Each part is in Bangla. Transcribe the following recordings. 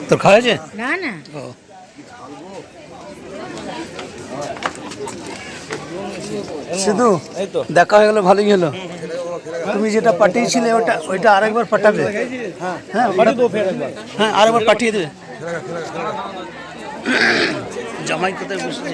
তোর খাওয়া হয়েছে? না না ও শুধু দেখা হয়ে গেল, ভালোই হলো। তুমি যেটা পাঠিয়েছিলে ওইটা আরেকবার পাঠাবে? হ্যাঁ হ্যাঁ, আরেকবার পাঠিয়ে দেবে। জামাই কোথায় বসেছে?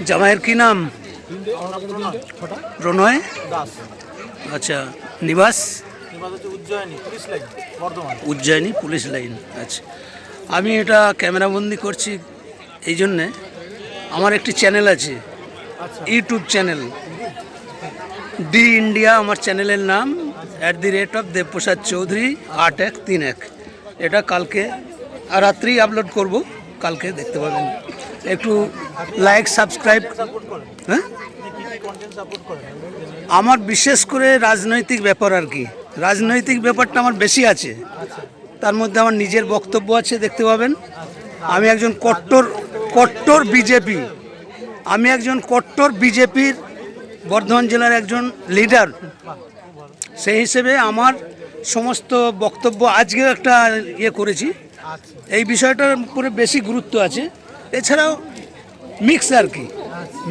জামাইয়ের কি নাম? প্রণয় দাস। আচ্ছা, নিবাস? Ujjayini police line. আচ্ছা, আমি এটা ক্যামেরাবন্দি করছি এই জন্যে, আমার একটি চ্যানেল আছে, ইউটিউব চ্যানেল ডি ইন্ডিয়া আমার চ্যানেলের নাম, @দেবপ্রসাদ চৌধুরী 8131। এটা কালকে রাত্রি আপলোড করব, কালকে দেখতে পাবেন। একটু লাইক সাবস্ক্রাইব। হ্যাঁ, আমার বিশেষ করে রাজনৈতিক ব্যাপার আর কি, রাজনৈতিক ব্যাপারটা আমার বেশি আছে। তার মধ্যে আমার নিজের বক্তব্য আছে, দেখতে পাবেন। আমি একজন কট্টর বিজেপি, আমি একজন কট্টর বিজেপির বর্ধমান জেলার একজন লিডার। সেই হিসেবে আমার সমস্ত বক্তব্য আজকে একটা করেছি, এই বিষয়টার উপরে বেশি গুরুত্ব আছে। এছাড়াও মিক্স আর কি,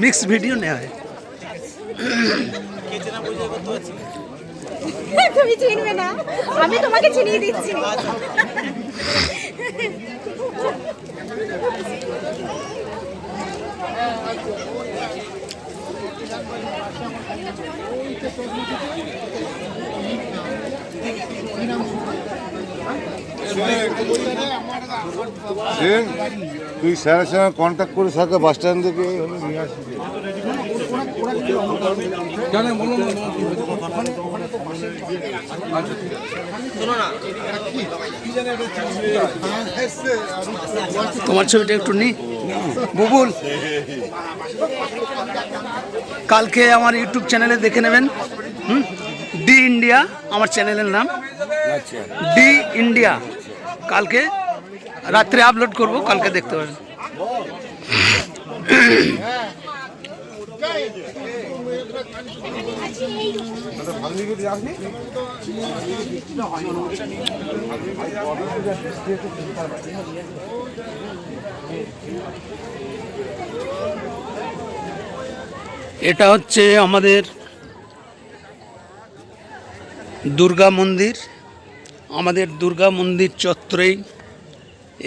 মিক্স ভিডিও নেওয়া হয়। তুমি চিনবে না, আমি তোমাকে চিনিয়ে দিচ্ছি। তুই স্যারের সঙ্গে কন্ট্যাক্ট করে স্যারকে বাস স্ট্যান্ড থেকে নিয়ে আসবি। তোমার ছবিটা একটু নি বুবুল, কালকে আমার ইউটিউব চ্যানেলে দেখে নেবেন। ডি ইন্ডিয়া আমার চ্যানেলের নাম, ডি ইন্ডিয়া। কালকে রাত্রে আপলোড করব, কালকে দেখতে পাবেন। এটা হচ্ছে আমাদের দুর্গা মন্দির। আমাদের দুর্গা মন্দির চত্বরেই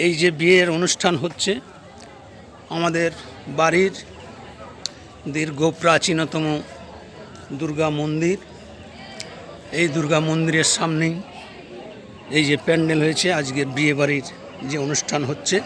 এই যে বিয়ের অনুষ্ঠান হচ্ছে। আমাদের বাড়ির দীর্ঘ প্রাচীনতম দুর্গা মন্দির, এই দুর্গা মন্দিরের সামনেই এই যে প্যান্ডেল হয়েছে, আজকের বিয়ে বাড়ির যে অনুষ্ঠান হচ্ছে।